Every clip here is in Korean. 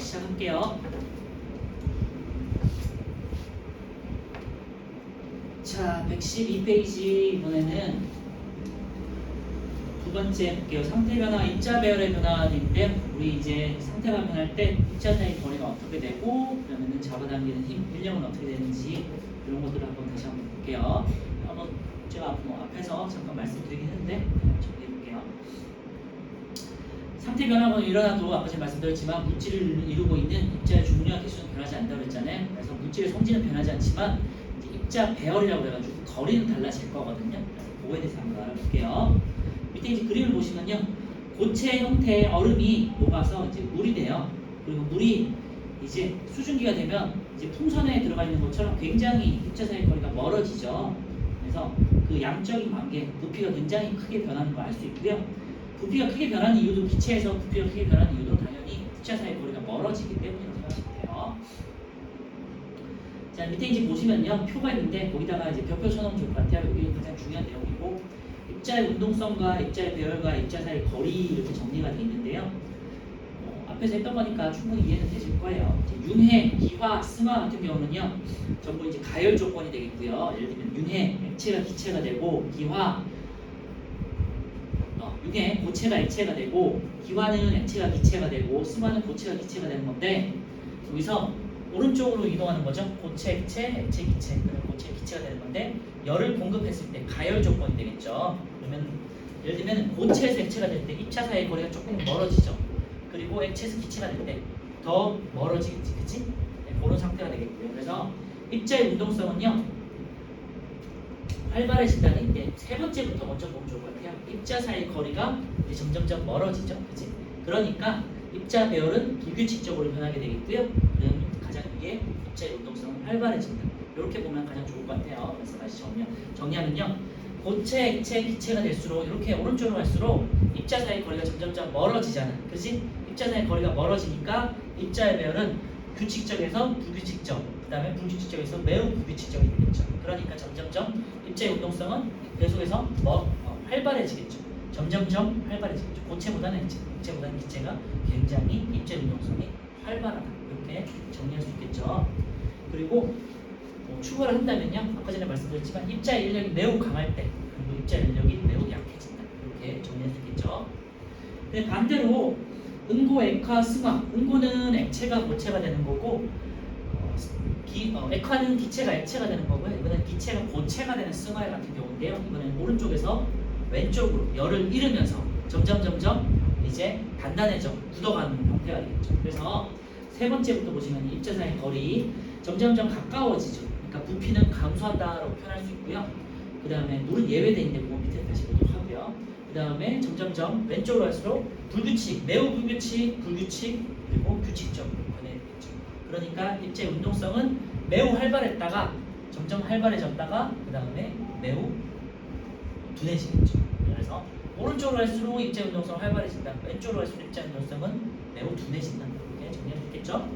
시작할게요. 자, 112페이지 이번에는 두 번째 볼게요. 상태 변화, 입자 배열의 변화인데 우리 이제 상태가 변할 때 입자 사이 거리가 어떻게 되고 그러면은 잡아당기는 힘, 인력은 어떻게 되는지 이런 것들을 한번 다시 한번 볼게요. 한번 제가 앞에서 잠깐 말씀드리긴 했는데 정리해 볼게요. 상태 변화가 일어나도 아까 제가 말씀드렸지만 물질을 이루고 있는 입자의 종류와 개수는 변하지 않는다고 그랬잖아요. 그래서 물질의 성질은 변하지 않지만 이제 입자 배열이라고 해가지고 거리는 달라질 거거든요. 그래서 그거에 대해서 한번 알아볼게요. 밑에 이제 그림을 보시면요, 고체 형태의 얼음이 녹아서 이제 물이 돼요. 그리고 물이 이제 수증기가 되면 이제 풍선에 들어가 있는 것처럼 굉장히 입자 사이 거리가 멀어지죠. 그래서 그 양적인 관계, 부피가 굉장히 크게 변하는 걸 알 수 있고요. 부피가 크게 변하는 이유도 기체에서 부피가 크게 변하는 이유도 당연히 입자 사이 거리가 멀어지기 때문이라고 생각하시면 돼요. 자, 밑에 이제 보시면요, 표가 있는데 거기다가 이제 벽표 쳐놓으면 좋을 것 같아요. 여기 가장 중요한 내용이고, 입자의 운동성과 입자의 배열과 입자 사이 거리 이렇게 정리가 되어 있는데요. 앞에서 했던 거니까 충분히 이해는 되실 거예요. 윤회, 기화, 승화 같은 경우는요, 전부 이제 가열 조건이 되겠고요. 예를 들면 윤회, 액체가 기체가 되고, 기화, 윤회, 고체가 액체가 되고, 기화는 액체가 기체가 되고, 승화는 고체가 기체가 되는 건데, 여기서 오른쪽으로 이동하는 거죠. 고체, 액체, 액체, 기체. 고체, 기체가 되는 건데, 열을 공급했을 때 가열 조건이 되겠죠. 그러면 예를 들면 고체에서 액체가 될 때 입자 사이의 거리가 조금 멀어지죠. 그리고 액체에서 기체가 될 때 더 멀어지겠지, 그치? 네, 그런 상태가 되겠고요. 그래서 입자의 운동성은요, 활발해진다는 얘기인데 세 번째부터 먼저 보면 좋을 것 같아요. 입자 사이의 거리가 이제 점점점 멀어지죠, 그치? 그러니까 입자 배열은 불규칙적으로 변하게 되겠고요. 그럼 가장 위에 입자의 운동성은 활발해진다. 이렇게 보면 가장 좋을 것 같아요. 그래서 다시 정리하면요, 고체, 액체, 기체가 될수록 이렇게 오른쪽으로 갈수록 입자 사이 거리가 점점점 멀어지잖아, 그렇지? 입자 사이 거리가 멀어지니까 입자의 배열은 규칙적에서 불규칙적, 그 다음에 불규칙적에서 매우 불규칙적이 되겠죠. 그러니까 점점점 입자의 운동성은 계속해서 활발해지겠죠. 점점점 활발해지겠죠. 고체보다는 액체, 액체보다는 기체가 굉장히 입자의 운동성이 활발하다. 이렇게 정리할 수 있겠죠. 그리고 추가를 한다면요, 아까 전에 말씀드렸지만 입자의 인력이 매우 강할 때, 그리고 입자의 인력이 매우 약해진다. 이렇게 정리할 수 있겠죠. 근데 반대로 응고, 액화, 승화. 응고는 액체가 고체가 되는 거고, 액화는 기체가 액체가 되는 거고요. 이번엔 기체가 고체가 되는 승화 같은 경우인데요. 이번엔 오른쪽에서 왼쪽으로 열을 잃으면서 점점 이제 단단해져 굳어가는 형태가 되겠죠. 그래서 세 번째부터 보시면 입자 사이 거리 점점점 가까워지죠. 그러니까 부피는 감소한다라고 표현할 수 있고요. 그 다음에 물은 예외되어 있는데 그거 밑에 다시 보도록 하고요. 그 다음에 점점점 왼쪽으로 갈수록 불규칙, 매우 불규칙, 불규칙, 그리고 규칙적으로 변해야겠죠. 그러니까 입자의 운동성은 매우 활발했다가 점점 활발해졌다가 그 다음에 매우 둔해지겠죠. 그래서 오른쪽으로 갈수록 입자의 운동성은 활발해진다. 왼쪽으로 갈수록 입자의 운동성은 매우 둔해진다. 이렇게 정리할 수 있겠죠.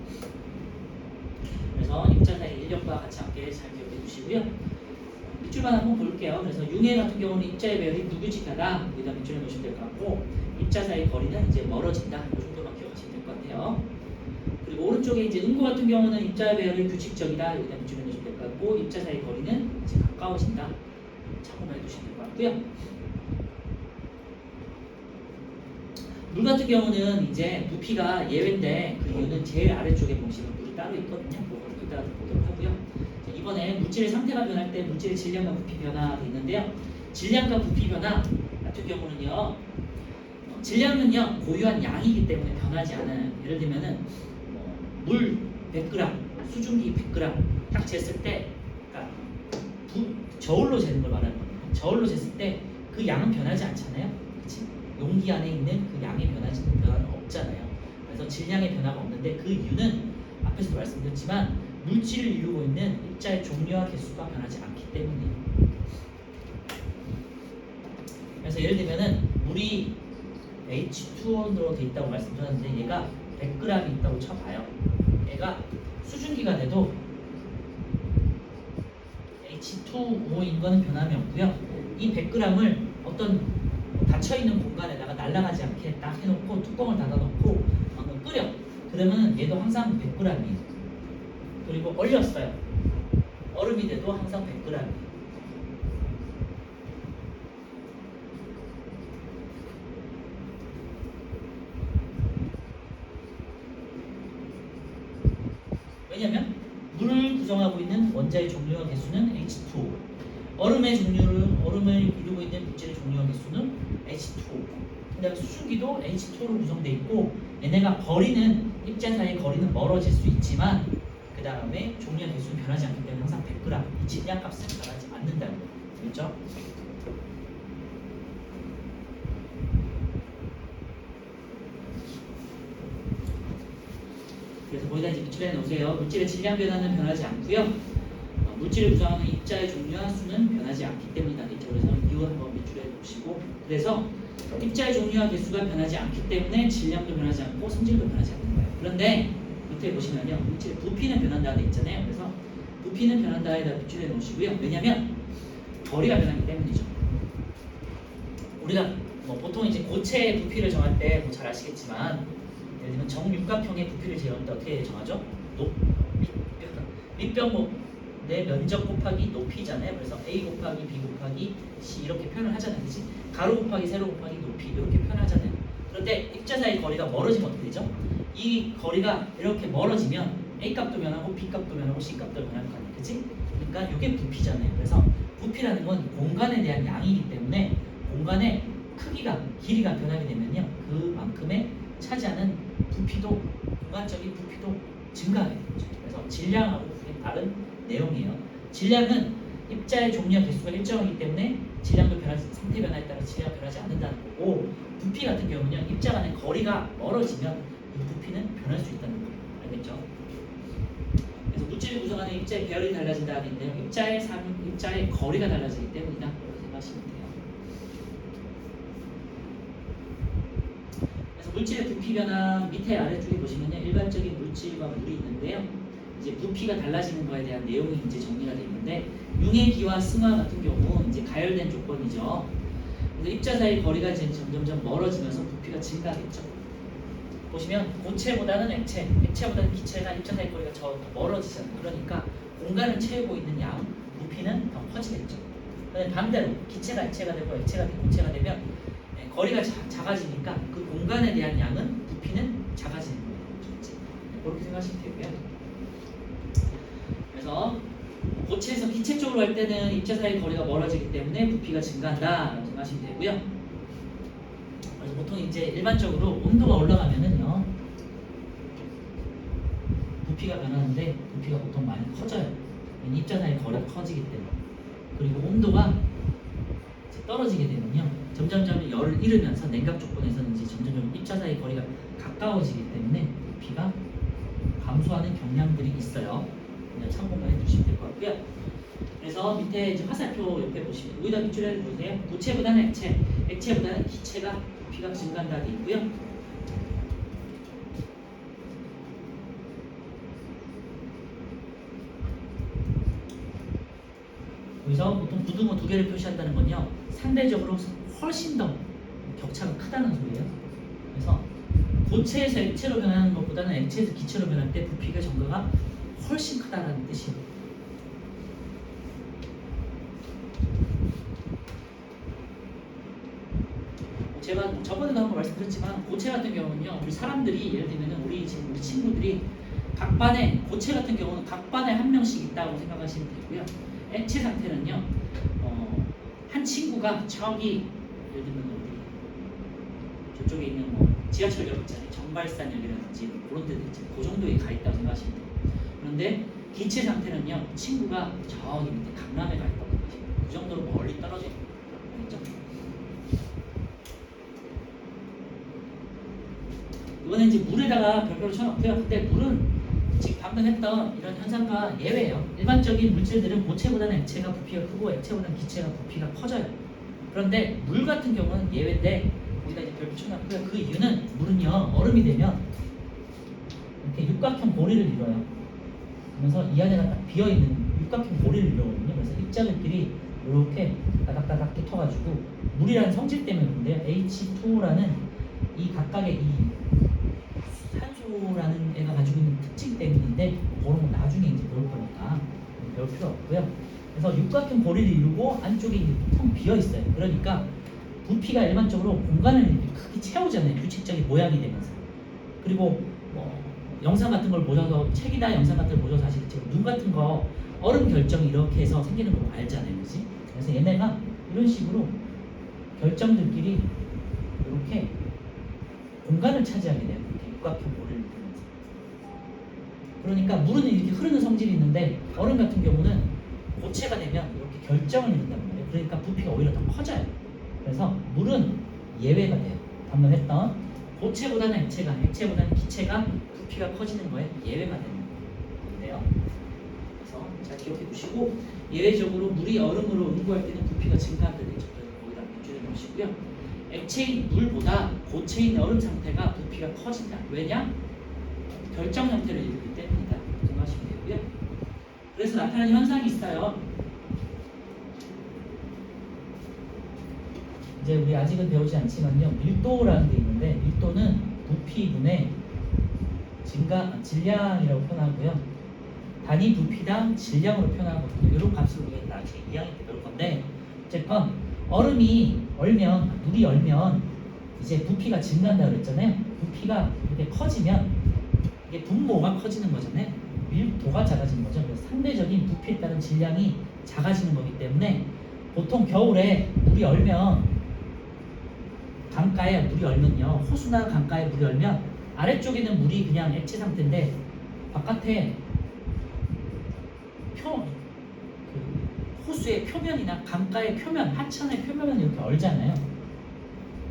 그래서 입자 사이 인력과 같이 함께 잘 기억해 주시고요. 밑줄만 한번 볼게요. 그래서 융해 같은 경우는 입자의 배열이 불규칙하다. 여기다 밑줄에 놓으시면 될 것 같고, 입자 사이 거리는 이제 멀어진다. 이 정도만 기억하시면 될 것 같아요. 그리고 오른쪽에 이제 응고 같은 경우는 입자의 배열이 규칙적이다. 여기다 밑줄에 놓으시면 될 것 같고, 입자 사이 거리는 이제 가까워진다. 참고만 해두시면 될 것 같고요. 물 같은 경우는 이제 부피가 예외인데 그 이유는 제일 아래쪽에 보시면 물이 따로 있거든요. 그걸 이따가 보도록 하고요. 자, 이번에 물질의 상태가 변할 때 물질의 질량과 부피 변화가 있는데요. 질량과 부피 변화 같은 경우는요, 질량은요 고유한 양이기 때문에 변하지 않아요. 예를 들면은 물 100g, 수증기 100g 딱 쟀을 때, 그러니까 저울로 재는 걸 말하는 거예요. 저울로 쟀을 때 그 양은 변하지 않잖아요. 그치? 용기 안에 있는 그 양의 변화는 없잖아요. 그래서 질량의 변화가 없는데 그 이유는 앞에서도 말씀드렸지만 물질을 이루고 있는 입자의 종류와 개수가 변하지 않기 때문이에요. 그래서 예를 들면은 물이 H2O로 돼 있다고 말씀드렸는데 얘가 100g이 있다고 쳐봐요. 얘가 수증기가 돼도 H2O인 거는 변함이 없고요. 이 100g을 어떤 닫혀있는 공간에다가 날아가지 않게 딱 해놓고 뚜껑을 닫아놓고 끓여. 그러면 얘도 항상 100g이에요. 그리고 얼렸어요. 얼음이 돼도 항상 100g이에요. 왜냐면 물을 구성하고 있는 원자의 종류와 개수는 H2O. 얼음을 이루고 있는 물질의 종류와 개수는 H2O. 그다음에 수증기도 H2O로 구성되어 있고 얘네가 거리는 입자 사이의 거리는 멀어질 수 있지만 그 다음에 종류와 개수는 변하지 않기 때문에 항상 100g 이 질량값은 변하지 않는다는 거예요. 그렇죠? 그래서 거기다 이제 비출해 놓으세요. 물질의 질량 변화는 변하지 않고요. 물질을 구성하는 입자의 종류와 수는 변하지 않기 때문이다. 그래서 이거 한번 비출해 놓으시고 그래서 입자의 종류와 개수가 변하지 않기 때문에 질량도 변하지 않고 성질도 변하지 않는 거예요. 그런데 밑에 보시면요. 물질의 부피는 변한다가 돼 있잖아요. 그래서 부피는 변한다에다 비출해 놓으시고요. 왜냐면 거리가 변하기 때문이죠. 우리가 뭐 보통 이제 고체의 부피를 정할 때 뭐 잘 아시겠지만 예를 들면 정육각형의 부피를 재할 때 어떻게 정하죠? 밑변의 면적 곱하기 높이잖아요. 그래서 A 곱하기 B 곱하기 C 이렇게 표현을 하잖아요. 그치? 가로 곱하기 세로 곱하기 높이 이렇게 표현하잖아요. 그런데 입자 사이 거리가 멀어지면 어떻게 되죠? 이 거리가 이렇게 멀어지면 A 값도 변하고 B 값도 변하고 C 값도 변할 거 아니에요. 그치? 그러니까 이게 부피잖아요. 그래서 부피라는 건 공간에 대한 양이기 때문에 공간의 크기가 길이가 변하게 되면요. 그만큼의 차지하는 부피도 공간적인 부피도 증가해요. 그래서 질량하고 그게 다른 내용이에요. 질량은 입자의 종류와 개수가 일정하기 때문에 질량도 변하지 상태 변화에 따라 질량 변하지 않는다는 거고 부피 같은 경우는 입자 간의 거리가 멀어지면 이 부피는 변할 수 있다는 거예요. 알겠죠? 그래서 물질을 구성하는 입자의 배열이 달라진다는 건데요. 입자의 거리가 달라지기 때문이다. 이렇게 생각하시면 돼요. 물질의 부피 변화 밑에 아래쪽에 보시면요 일반적인 물질과 물이 있는데요 이제 부피가 달라지는 거에 대한 내용이 이제 정리가 되어 있는데 융의 기와 승화 같은 경우 이제 가열된 조건이죠. 그래서 입자 사이 거리가 이제 점점 멀어지면서 부피가 증가하겠죠. 보시면 고체보다는 액체보다는 기체가 입자 사이 거리가 더 멀어지잖아요. 그러니까 공간을 채우고 있는 양 부피는 더 커지겠죠. 그런데 반대로 기체가 액체가 되고 액체가 고체가 되면 거리가 작아지니까 그 공간에 대한 양은 부피는 작아지는 거예요. 그렇게 생각하시면 되고요. 그래서 고체에서 기체 쪽으로 갈 때는 입자 사이 거리가 멀어지기 때문에 부피가 증가한다라고 생각하시면 되고요. 그래서 보통 이제 일반적으로 온도가 올라가면은요 부피가 변하는데 부피가 보통 많이 커져요. 입자 사이 거리가 커지기 때문에. 그리고 온도가 떨어지게 되면요 점점 열을 잃으면서 냉각 조건에서는 이제 점점 입자 사이 거리가 가까워지기 때문에 부피가 감소하는 경향들이 있어요. 그냥 참고만 해주시면 될 것 같고요. 그래서 밑에 이제 화살표 옆에 보시면 여기다 비출해 주세요. 고체보다는 액체보다는 기체가 부피가 증가한다 돼 있고요. 여기서 보통 부등호 두 개를 표시한다는 건요 상대적으로 훨씬 더 격차가 크다는 소리예요. 그래서 고체에서 액체로 변하는 것보다는 액체에서 기체로 변할 때 부피가 증가가 훨씬 크다는 뜻이에요. 제가 저번에도 한번 말씀드렸지만 고체 같은 경우는요 우리 사람들이 예를 들면 우리 친구들이 각 반에 고체 같은 경우는 각 반에 한 명씩 있다고 생각하시면 되고요. 액체 상태는요 한 친구가 저기 예를 들면 우리 저쪽에 있는 뭐 지하철역 있잖아요. 정발산역이라든지 그런 데도 있잖아요. 그 정도에 가 있다고 생각하시면 돼요. 그런데 기체 상태는요 친구가 저기 밑에 강남에 가 있다고 생각하시면 돼요. 그 정도로 멀리 떨어져 있는 거죠. 이거는 이제 물에다가 별표를 쳐놓고요. 근데 물은 지금 방금 했던 이런 현상과 예외예요. 일반적인 물질들은 고체보다는 액체가 부피가 크고 액체보다는 기체가 부피가 커져요. 그런데 물 같은 경우는 예외인데 우리가 이제 별표 쳐놨고요. 그 이유는 물은요 얼음이 되면 이렇게 육각형 고리를 이뤄요. 그러면서 이 안에가 딱 비어있는 육각형 고리를 이루거든요. 그래서 입자들끼리 이렇게 따닥따닥 붙어가지고 물이라는 성질 때문에 그런데요. H2O라는 이 각각의 이 산소 밀도라는 애가 가지고 있는 특징 때문인데 그런 건 나중에 이제 배울 거니까 배울 필요 없고요. 그래서 육각형 고리를 이루고 안쪽에 이제 텅 비어 있어요. 그러니까 부피가 일반적으로 공간을 이렇게 크게 채우잖아요. 규칙적인 모양이 되면서. 그리고 뭐 영상 같은 걸 보셔서 책이나 영상 같은 걸 보셔서 아시겠지만 눈 같은 거 얼음 결정이 이렇게 해서 생기는 거 알잖아요, 그렇지? 그래서 얘네가 이런 식으로 결정들끼리 이렇게 공간을 차지하게 돼요. 이렇게 육각형 고리를 이루면서. 그러니까 물은 이렇게 흐르는 성질이 있는데 얼음 같은 경우는 고체가 되면 이렇게 결정을 이룬단 말이에요. 그러니까 부피가 오히려 더 커져요. 그래서 물은 예외가 돼요. 방금 했던 고체보다는 액체보다는 기체가 부피가 커지는 거에 예외가 되는 건데요. 그래서 잘 기억해 두시고 예외적으로 물이 얼음으로 응고할 때는 부피가 증가한다는 되죠. 거기다 기준해 놓으시고요. 액체인 물보다 고체인 얼음 상태가 부피가 커진다. 왜냐? 결정 형태를 이루기 때문이다. 생각하시면 되고요. 그래서 나타나는 현상이 있어요. 이제 우리 아직은 배우지 않지만요. 밀도라는 게 있는데 밀도는 부피분의 질량이라고 표현하고요. 단위 부피당 질량으로 표현하거든요. 이런 값을 우리가 나중에 2학년 때 배울 건데 어쨌건 물이 얼면 이제 부피가 증가한다 그랬잖아요. 부피가 이렇게 커지면 이게 분모가 커지는 거잖아요. 밀도가 작아지는 거죠. 그래서 상대적인 부피에 따른 질량이 작아지는 거기 때문에 보통 겨울에 물이 얼면 강가에 물이 얼면요. 호수나 강가에 물이 얼면 아래쪽에는 물이 그냥 액체 상태인데 바깥에 호수의 표면이나 강가의 표면, 하천의 표면은 이렇게 얼잖아요.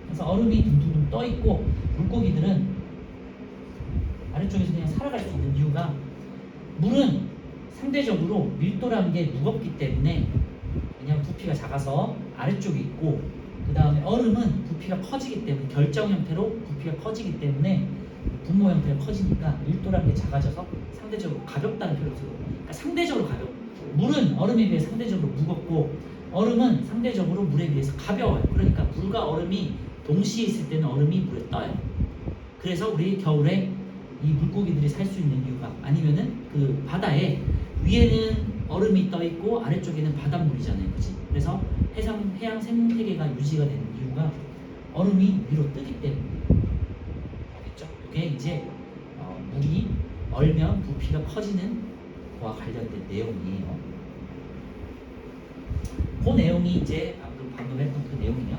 그래서 얼음이 둥둥둥 떠 있고 물고기들은 아래쪽에서 그냥 살아갈 수 있는 이유가 물은 상대적으로 밀도라는 게 무겁기 때문에 왜냐하면 부피가 작아서 아래쪽에 있고 그 다음에 얼음은 부피가 커지기 때문에 결정 형태로 부피가 커지기 때문에 분모 형태가 커지니까 밀도라는 게 작아져서 상대적으로 가볍다는 표현을 쓰고 그러니까 상대적으로 가벼워. 물은 얼음에 비해 상대적으로 무겁고 얼음은 상대적으로 물에 비해서 가벼워요. 그러니까 물과 얼음이 동시에 있을 때는 얼음이 물에 떠요. 그래서 우리 겨울에 이 물고기들이 살 수 있는 이유가 아니면은 그 바다에 위에는 얼음이 떠 있고 아래쪽에는 바닷물이잖아요, 그렇지? 그래서 해양 생태계가 유지가 되는 이유가 얼음이 위로 뜨기 때문에 알겠죠? 이게 이제 물이 얼면 부피가 커지는 거와 관련된 내용이에요. 그 내용이 이제 방금 했던 그 내용이요.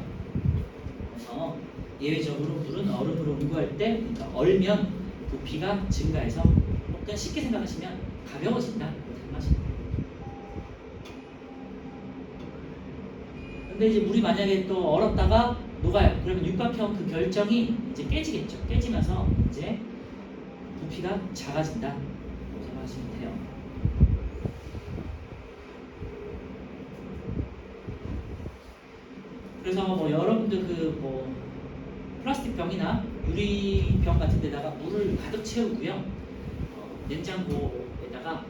그래서 예외적으로 물은 얼음으로 응고할 때 그러니까 얼면 부피가 증가해서 그냥 쉽게 생각하시면 가벼워진다 이렇게 생각하시면 돼요. 근데 이제 물이 만약에 또 얼었다가 녹아요. 그러면 육각형 그 결정이 이제 깨지겠죠. 깨지면서 이제 부피가 작아진다 이렇게 생각하시면 돼요. 그래서 뭐 여러분들 그 뭐 플라스틱 병이나 유리병 같은 데다가 물을 가득 채우고요. 냉장고에다가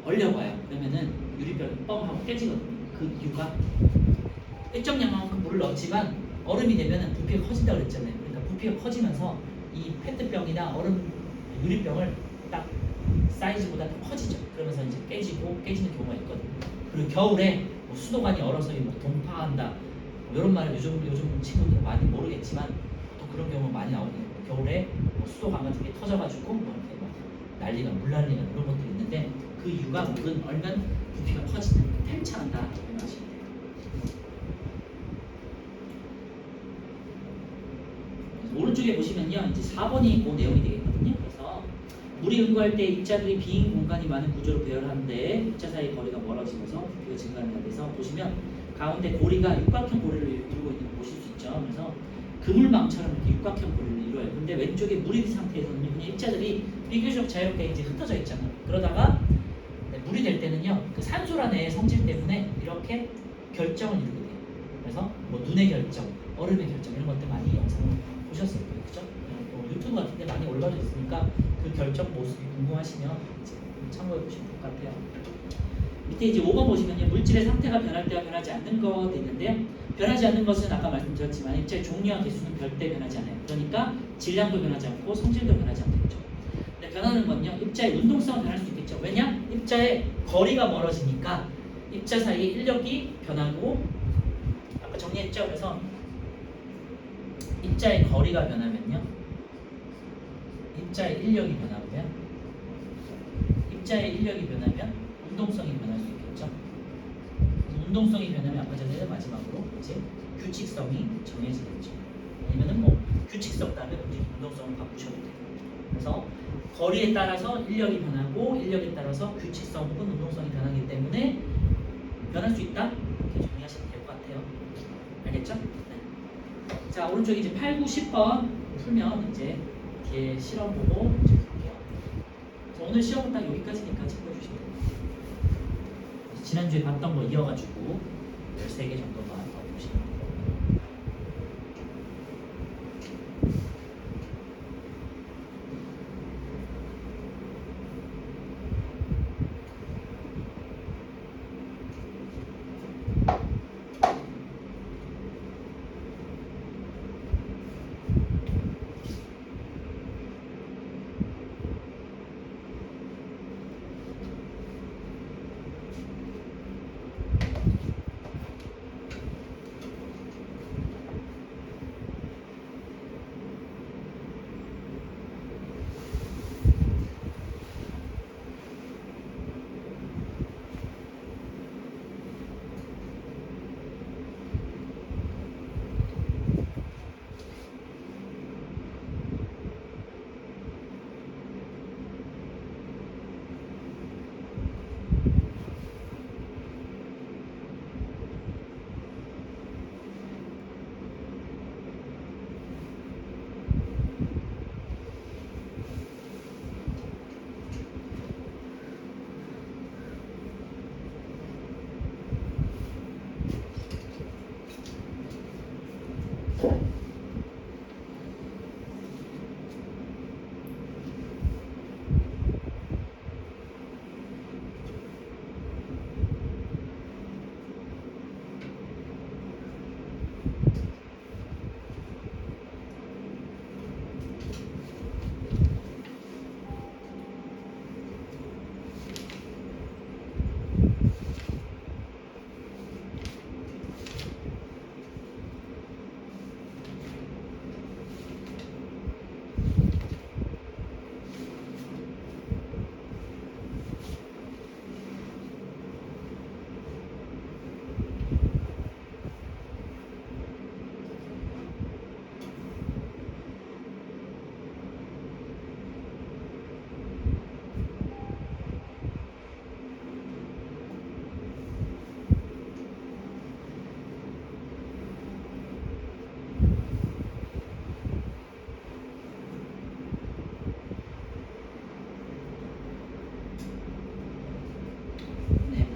얼려봐요. 그러면은 유리병이 뻥 하고 깨지거든요. 그 이유가 일정량만큼 물을 넣지만 얼음이 되면은 부피가 커진다고 그랬잖아요. 그러니까 부피가 커지면서 이 페트병이나 얼음 유리병을 딱 사이즈보다 더 커지죠. 그러면서 이제 깨지는 경우가 있거든요. 그리고 겨울에 뭐 수도관이 얼어서 뭐 동파한다. 이런 말을 요즘 친구들은 많이 모르겠지만 또 그런 경우 많이 나오거든요. 겨울에 뭐 수도관 같은 게 터져가지고 뭐 이렇게 막 물 난리가 이런 것들이 있는데 그 이유가 물은 얼면 부피가 커지는 팽창한다 이렇게 말하시면 돼요. 오른쪽에 보시면요, 이제 4번이 그 내용이 되겠거든요. 그래서 물이 응고할 때 입자들이 빈 공간이 많은 구조로 배열하는데 입자 사이 거리가 멀어지면서 부피가 증가한다. 그래서 보시면 가운데 고리가 육각형 고리를 이루고 있는 거 보실 수 있죠. 그래서 그물망처럼 이렇게 육각형 고리를 이루어요. 근데 왼쪽에 물이 된 상태에서는요, 그냥 입자들이 비교적 자유롭게 이제 흩어져 있잖아요. 그러다가 물이 될 때는요, 그 산소라는 애의 성질 때문에 이렇게 결정을 이루게 돼요. 그래서 뭐 눈의 결정, 얼음의 결정 이런 것들 많이 영상을 보셨을 거예요, 그죠? 유튜브 같은데 많이 올라져 있으니까 그 결정 모습이 궁금하시면 이제 참고해 보시면 될 것 같아요. 밑에 이제 5번 보시면요, 물질의 상태가 변할 때와 변하지 않는 것 있는데요. 변하지 않는 것은 아까 말씀드렸지만 입자의 종류와 개수는 별대 변하지 않아요. 그러니까 질량도 변하지 않고 성질도 변하지 않겠죠. 근데 변하는 건요, 입자의 운동성은 변할 수 있겠죠. 왜냐? 입자의 거리가 멀어지니까 입자 사이의 인력이 변하고, 아까 정리했죠. 그래서 입자의 거리가 변하면요, 입자의 인력이 변하면, 입자의 인력이 변하면 운동성이 변할 수 있겠죠. 운동성이 변하면 아까 전에 마지막으로 이제 규칙성이 정해지겠죠. 아니면은 뭐 규칙성 다음에 운동성을 바꾸셔도 돼요. 그래서 거리에 따라서 인력이 변하고, 인력에 따라서 규칙성 혹은 운동성이 변하기 때문에 변할 수 있다. 이렇게 정리하시면 될 것 같아요. 알겠죠? 네. 자, 오른쪽 이제 8, 9, 10번 풀면 이제 뒤에 실험 보고 이제 볼게요. 오늘 시험은 딱 여기까지니까 참고해 주시면 됩니다. 지난주에 봤던 거 이어가지고 13개 정도만 더 보시면 돼요.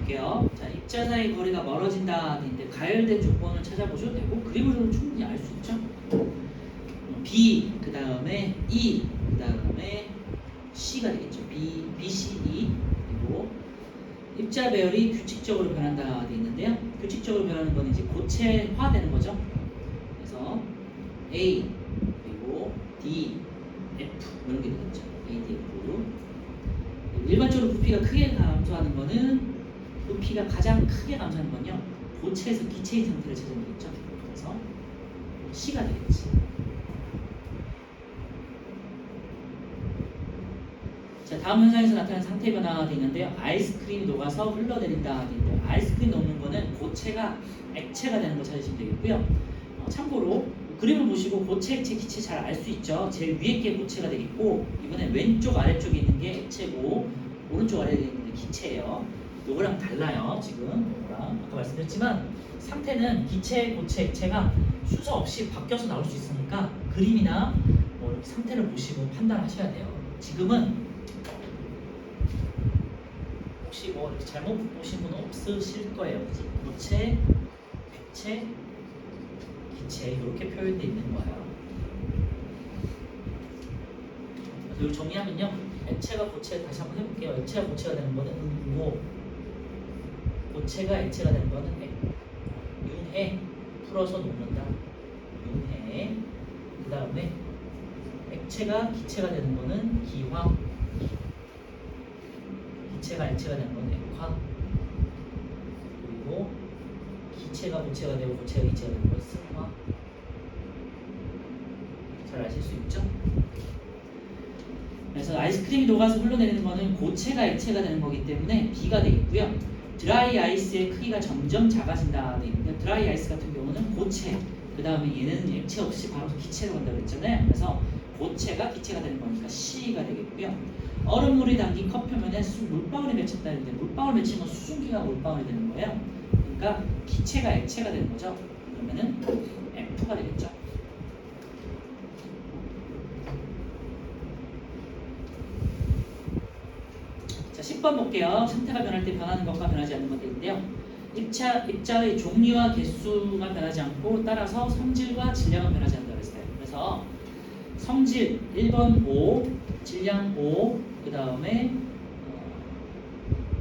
볼게요. 자, 입자 사이 거리가 멀어진다. 인데 가열된 조건을 찾아보셔도 되고, 그림으로는 충분히 알 수 있죠. B, 그 다음에 E, 그 다음에 C가 되겠죠. B, B, C, E. 그리고 입자 배열이 규칙적으로 변한다 돼 있는데요. 규칙적으로 변하는 건 이제 고체화되는 거죠. 그래서 A, 그리고 D, F 이런 게 되겠죠. A, D, F. 일반적으로 부피가 크게 감소하는 거는, 부피가 가장 크게 감소하는 건요, 고체에서 기체인 상태를 찾으면 되겠죠. 그래서 C가 되겠지. 자, 다음 현상에서 나타나는 상태 변화가 되어 있는데요. 아이스크림이 녹아서 흘러내린다. 아이스크림 녹는 거는 고체가 액체가 되는 걸 찾으시면 되겠고요. 참고로 그림을 보시고 고체, 액체, 기체 잘 알 수 있죠. 제일 위에 게 고체가 되겠고, 이번에 왼쪽 아래쪽에 있는 게 액체고, 오른쪽 아래에 있는 게 기체예요. 요거랑 달라요. 지금 요거랑 아까 말씀드렸지만, 상태는 기체, 고체, 액체가 순서 없이 바뀌어서 나올 수 있으니까 그림이나 뭐 이렇게 상태를 보시고 판단하셔야 돼요. 지금은 혹시 뭐 이렇게 잘못 보신 분은 없으실 거예요. 그치? 고체, 액체, 기체 이렇게 표현되어 있는 거예요. 그리고 정리하면요, 액체가 고체, 다시 한번 해볼게요. 액체가 고체가 되는 거는 음고, 고체가 액체가 되는 거는 윤해, 풀어서 녹는다. 윤해. 그 다음에 액체가 기체가 되는 거는 기화, 고체가 액체가 되는 건 액화, 그리고 기체가 고체가 되고 고체가 기체가 되는 건 승화. 잘 아실 수 있죠? 그래서 아이스크림이 녹아서 흘러내리는 거는 고체가 액체가 되는 거기 때문에 B가 되겠고요. 드라이 아이스의 크기가 점점 작아진다 되는데 드라이 아이스 같은 경우는 고체, 그 다음에 얘는 액체 없이 바로 기체로 간다고 했잖아요. 그래서 고체가 기체가 되는 거니까 C가 되겠고요. 얼음물이 담긴 컵 표면에 물방울이 맺혔다 했는데 물방울 맺힌 건 수증기가 물방울이 되는 거예요. 그러니까 기체가 액체가 되는 거죠. 그러면은 F가 되겠죠. 자, 10번 볼게요. 상태가 변할 때 변하는 것과 변하지 않는 것도 있는데요. 입자의 종류와 개수가 변하지 않고 따라서 성질과 질량은 변하지 않는다고 했어요. 그래서 성질 1번 5, 질량 5, 그 다음에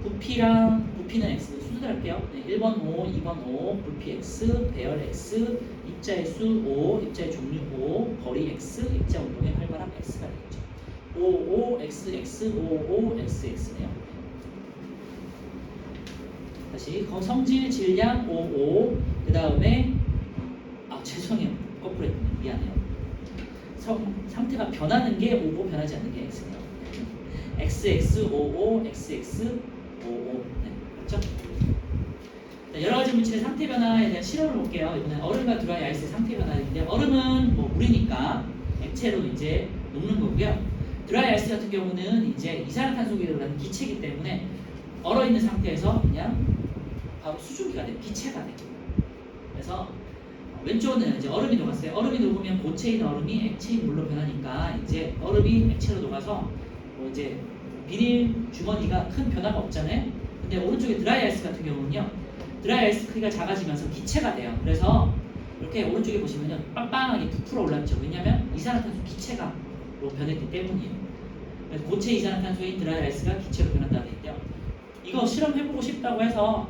부피는 X 순서대로 할게요. 네, 1번 5, 2번 5, 부피 X, 배열 X, 입자의 수 5, 입자의 종류 5, 거리 X, 입자 운동의 활발함 X가 되겠죠. 5, 5, X, X, 5, 5, X, X네요. 다시 성질, 질량 5, 5, 그 다음에 죄송해요. 거꾸로 했네요. 미안해요. 상태가 변하는 게 5, 5, 변하지 않는 게 X네요. XX, 5, 5, XX, 5, 5. 네, 그렇죠? 자, 여러 가지 물질의 상태 변화에 대한 실험을 볼게요. 이번엔 얼음과 드라이 아이스의 상태 변화인데 얼음은 뭐 물이니까 액체로 이제 녹는 거고요. 드라이 아이스 같은 경우는 이제 이산화탄소기라는 기체이기 때문에 얼어 있는 상태에서 그냥 바로 수증기가 돼요. 기체가 돼요. 그래서 왼쪽은 이제 얼음이 녹았어요. 얼음이 녹으면 고체인 얼음이 액체인 물로 변하니까 이제 얼음이 액체로 녹아서 뭐 이제 비닐 주머니가 큰 변화가 없잖아요. 근데 오른쪽에 드라이 아이스 같은 경우는요. 드라이 아이스 크기가 작아지면서 기체가 돼요. 그래서 이렇게 오른쪽에 보시면요. 빵빵하게 부풀어 올랐죠. 왜냐하면 이산화탄소 기체가 변했기 때문이에요. 그래서 고체 이산화탄소인 드라이 아이스가 기체로 변한다는 얘기인데요. 이거 실험해보고 싶다고 해서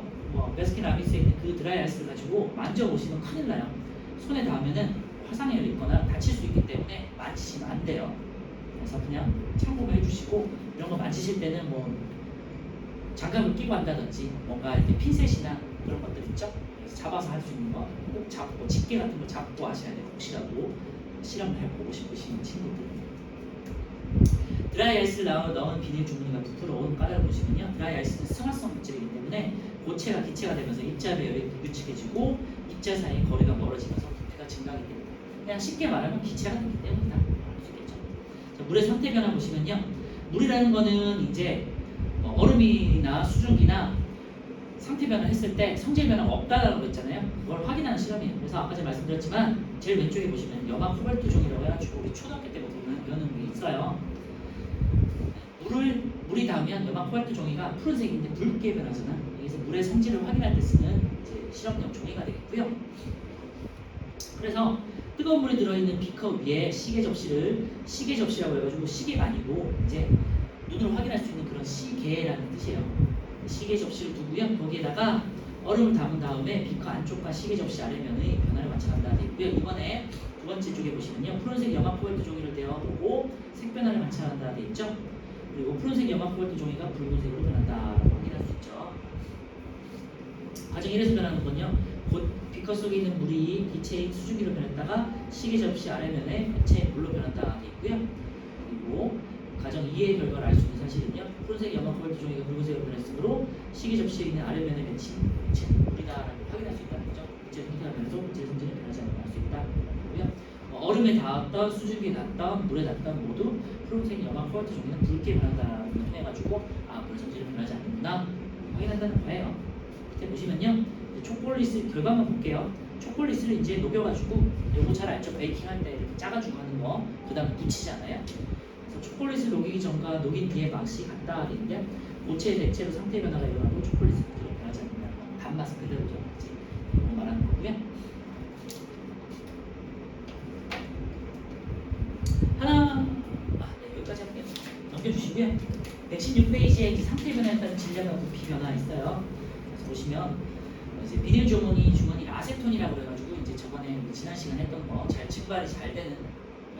베스킨라빈스에 있는 그 드라이 아이스를 가지고 만져보시면 큰일 나요. 손에 닿으면은 화상을 입거나 다칠 수 있기 때문에 만지시면 안 돼요. 그래서 그냥 참고해 주시고 이런 거 만지실 때는 뭐 장갑을 끼고 한다든지 뭔가 이렇게 핀셋이나 그런 것들 있죠? 그래서 잡아서 할 수 있는 거 꼭 잡고 집게 같은 거 잡고 하셔야 돼요. 혹시라도 실험을 해보고 싶으신 친구들. 드라이 아이스를 넣은 비닐 주머니가 부풀어온 까닭을 보시면요. 드라이 아이스는 승화성 물질이기 때문에 고체가 기체가 되면서 입자 배열이 불규칙해지고 입자 사이 거리가 멀어지면서 부피가 증가하게 됩니다. 그냥 쉽게 말하면 기체가 되기 때문이다. 아시겠죠? 자, 물의 상태 변화 보시면요. 물이라는 거는 이제 얼음이나 수증기나 상태 변화를 했을 때 성질 변화가 없다라고 했잖아요. 그걸 확인하는 실험이에요. 그래서 아까 제가 말씀드렸지만 제일 왼쪽에 보시면 염화 코발트 종이라고 해가지고 우리 초등학교 때 배우는 게 있어요. 물이 닿으면 염화 코발트 종이가 푸른색인데 붉게 변하잖아. 그래서 물의 성질을 확인할 때 쓰는 이제 실험용 종이가 되겠고요. 그래서 뜨거운 물이 들어있는 비커 위에 시계 접시라고 해가지고 시계가 아니고 이제 눈으로 확인할 수 있는 그런 시계라는 뜻이에요. 시계 접시를 두고요. 거기에다가 얼음을 담은 다음에 비커 안쪽과 시계 접시 아래면의 변화를 관찰한다 되어 있고요. 이번에 두 번째 쪽에 보시면요. 푸른색 염화 코발트 종이를 대어보고 색 변화를 관찰한다 되어 있죠. 그리고 푸른색 염화 코발트 종이가 붉은색으로 변한다라고 확인할 수 있죠. 과정 1에서 변하는 건요. 곧 비커 속에 있는 물이 기체인 수증기로 변했다가 시계 접시 아래면에 액체인 물로 변한다 되어 있고요. 그리고 과정 2의 결과를 알 수 있는 사실은요. 푸른색 염화 코발트 종이가 붉은색으로 변했으므로 시계 접시에 있는 아래면에 맺힌 액체는 물이다라고 확인할 수 있다는 거죠. 물질 성질을 변해서 물질 성질은 변하지 않고 알 수 있다고요. 얼음에 닿았던, 수증기에 닿았던, 물에 닿았던 모두 푸른색 염화 코발트 종이는 붉게 변한다는 걸 통해가지고 물 성질은 변하지 않는구나 확인한다는 거예요. 밑에 보시면요. 초콜릿 결과만 볼게요. 초콜릿을 이제 녹여가지고 요거 잘 알죠? 베이킹 할 때 이렇게 짜가지고 하는 거. 그 다음에 묻히잖아요. 그래서 초콜릿을 녹이기 전과 녹인 뒤에 맛이 같다 하는데 고체에서 액체로 상태 변화가 일어나고 초콜릿은 그대로 변하지 않는다는 거. 단맛은 그대로죠. 이거 말하는 거고요. 네, 여기까지 할게요. 넘겨주시고요. 116페이지에 상태 변화에 따른 질량과 부피 변화 있어요. 그래서 보시면 이제 비닐 주머니 아세톤이라고 해가지고 이제 저번에 지난 시간 했던 거 잘 증발이 잘 되는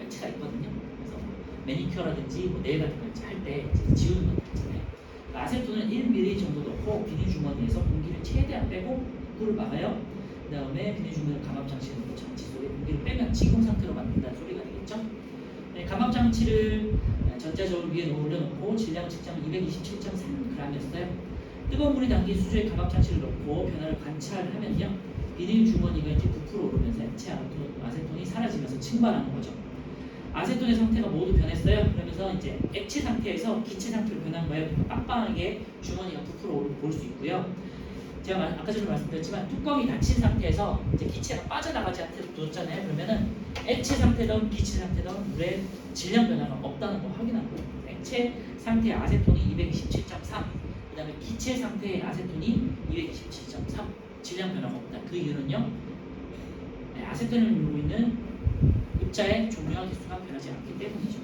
액체가 있거든요. 그래서 매니큐어라든지 뭐 네일 같은 거 할 때 지우는 거 있잖아요. 아세톤은 1ml 정도 넣고 비닐 주머니에서 공기를 최대한 빼고 부풀을 막아요. 그 다음에 비닐 주머니를 감압 장치에 넣고 장치 속에 공기를 빼면 지금 상태로 만든다는 소리가 되겠죠. 네, 감압 장치를 전자저울 위에 올려놓고 질량 측정은 227.3g이었어요. 뜨거운 물이 담긴 수조에 감압 장치를 넣고 변화를 관찰하면요, 비닐 주머니가 이제 부풀어 오르면서 액체 아세톤이 사라지면서 증발하는 거죠. 아세톤의 상태가 모두 변했어요. 그러면서 이제 액체 상태에서 기체 상태로 변한 거예요. 빵빵하게 주머니가 부풀어 올 수 있고요. 제가 아까 전에 말씀드렸지만 뚜껑이 닫힌 상태에서 이제 기체가 빠져나가지 않도록 뒀잖아요. 그러면은 액체 상태든 기체 상태든 물에 질량 변화가 없다는 거 확인한 거예요. 액체 상태의 아세톤이 227.3, 그 다음에 기체 상태의 아세톤이 227.3, 질량 변화가 없다. 그 이유는요, 아세톤을 이루고 있는 입자의 종류와 개수가 변하지 않기 때문이죠.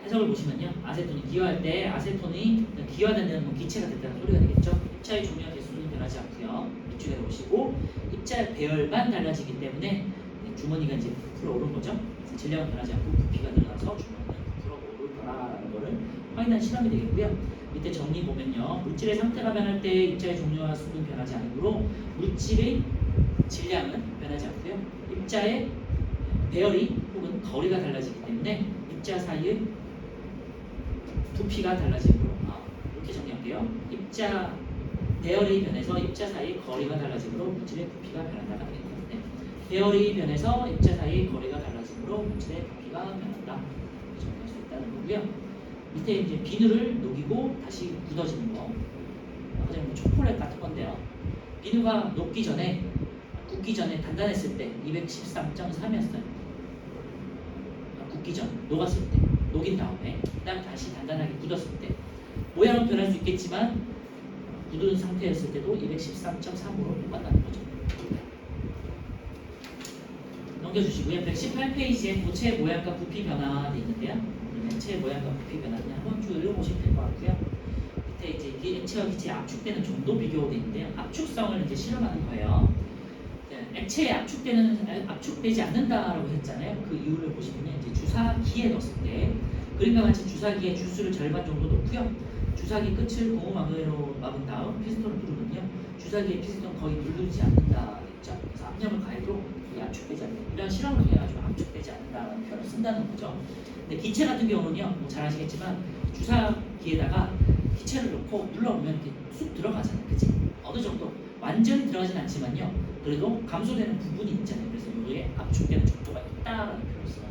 해석을 보시면요, 아세톤이 기화할 때 아세톤이 기화되는 기체가 됐다는 소리가 되겠죠. 입자의 종류와 개수는 변하지 않고요. 이쪽에 보시고 입자의 배열만 달라지기 때문에 주머니가 이제 부풀어 오른 거죠. 그래서 질량은 변하지 않고 부피가 늘어나서 주머니는 부풀어 오를 거라는 거를 확인한 실험이 되겠고요. 밑에 정리 보면요, 물질의 상태가 변할 때 입자의 종류와 수는 변하지 않으므로 물질의 질량은 변하지 않고요. 입자의 배열이 혹은 거리가 달라지기 때문에 입자 사이의 부피가 달라지므로, 이렇게 정리할게요. 입자 배열이 변해서 입자 사이의 거리가 달라지므로 물질의 부피가 변한다가 되겠네요. 네. 배열이 변해서 입자 사이의 거리가 달라지므로 물질의 부피가 변한다. 정리할 수 있다는 거고요. 밑에 이제 비누를 녹이고 다시 굳어지는 거. 아까 전에 초콜릿 같은 건데요. 비누가 굳기 전에 단단했을 때 213.3이었어요. 굳기 전, 녹았을 때, 녹인 다음에 그다음 다시 단단하게 굳었을 때 모양은 변할 수 있겠지만 굳은 상태였을 때도 213.3으로 만나는 거죠. 넘겨주시고요. 118페이지에 고체의 모양과 부피 변화가 있는데요. 액체의 모양과 부피 변화는 한번 쭉 읽어보시면 될 것 같고요. 밑에 이제 이 액체와 기체의 압축되는 정도 비교가 있는데요. 압축성을 이제 실험하는 거예요. 액체에 압축되지 않는다라고 했잖아요. 그 이유를 보시면 이제 주사기에 넣었을 때 그림과 같이 주사기에 주스를 절반 정도 넣고요. 주사기 끝을 고무망으로 막은 다음 피스톤을 누르면요, 주사기의 피스톤 거의 누르지 않는다겠죠. 그래서 압력을 가해도 압축되지 않는다. 이런 실험을 통해 가지고 압축되지 않는다는 표현을 쓴다는 거죠. 근데 기체 같은 경우는요, 뭐 잘 아시겠지만 주사기에다가 기체를 넣고 눌러보면 이렇게 쑥 들어가잖아요. 그치? 어느 정도 완전히 들어가진 않지만요, 그래도 감소되는 부분이 있잖아요. 그래서 여기에 압축되는 정도가 있다라는 표현을 써요.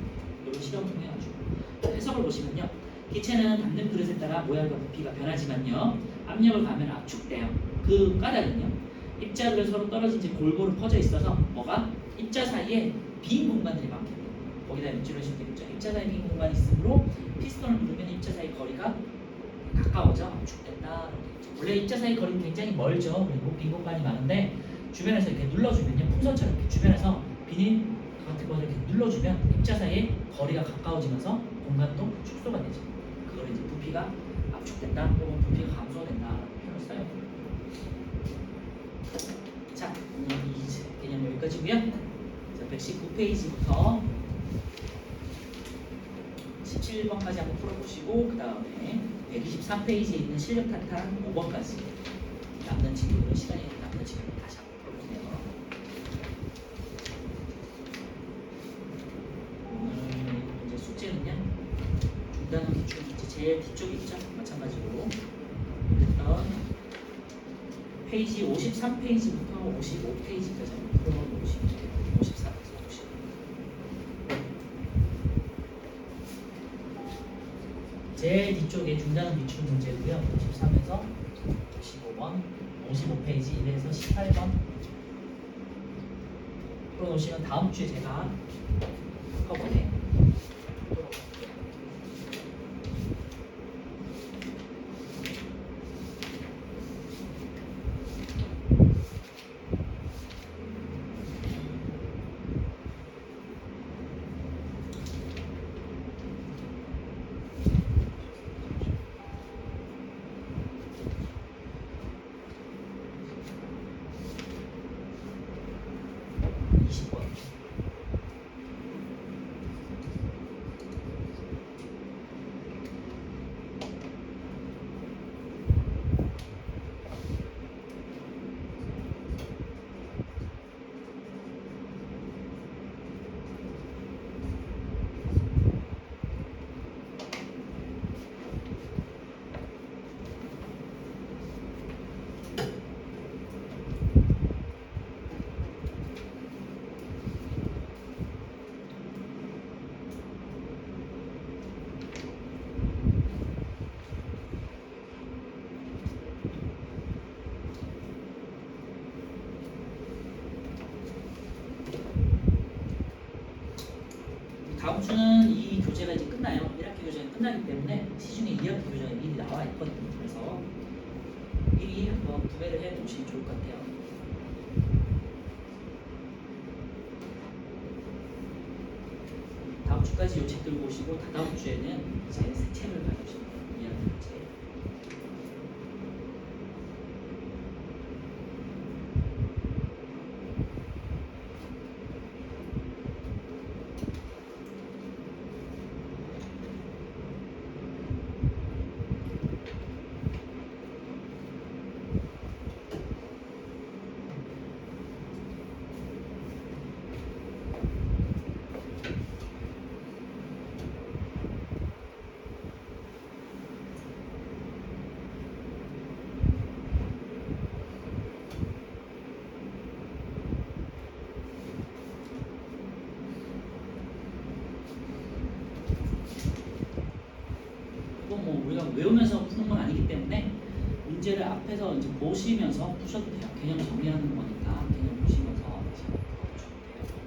이런 실험을 통해 가지고 해석을 보시면요, 기체는 담는 그릇에 따라 모양과 부피가 변하지만요, 압력을 가하면 압축돼요. 그 까닭은요, 입자들은 서로 떨어진 채 골고루 퍼져 있어서 뭐가? 입자 사이에 빈 공간들이 많기 때문에 거기다 밑줄을 씌우면 되겠죠. 입자 사이에 빈 공간이 있으므로 피스톤을 누르면 입자 사이 거리가 가까워져 압축된다. 원래 입자 사이 거리는 굉장히 멀죠. 그리고 빈 공간이 많은데 주변에서 이렇게 눌러주면요, 풍선처럼 이렇게 주변에서 비닐 같은 거를 이렇게 눌러주면 입자 사이에 거리가 가까워지면서 공간도 축소가 되죠. 그걸 이제 부피가 압축된다 혹은 부피가 감소된다라는 표현을 써요. 자, 이 개념 여기까지고요. 자, 119페이지부터 17번까지 한번 풀어보시고 그 다음에 123페이지에 있는 실력 탄탄 5번까지 남는 친구들은 시간이 남는 친구들 다시 한번 풀어보세요. 오늘 이제 숙제는요, 중단은 기출 문제 제일 뒤쪽에 있죠. 마찬가지로 일단 페이지 53페이지부터 55페이지까지 한번 풀어보시면 돼요. 54에서 55. 제일 뒤쪽에 중단은 기출 문제고요. 53에서 55번, 55페이지 1에서 18번 풀어놓으시면 다음 주에 제가 한꺼번에 다음 주는 이 교재가 이제 끝나요. 1학기 교재가 끝나기 때문에 시중에 2학기 교재가 미리 나와 있거든요. 그래서 미리 한번 구매를 해 놓으시면 좋을 것 같아요. 다음 주까지 이 책 들고 오시고 다다음 주에는 이제 새 책을 가져오시면 돼요. 2학기 책. 이거 뭐 우리가 외우면서 푸는 건 아니기 때문에 문제를 앞에서 이제 보시면서 푸셔도 돼요. 개념 정리하는 거니까 개념 보시면서 다시 한번 풀어주셔도 돼요.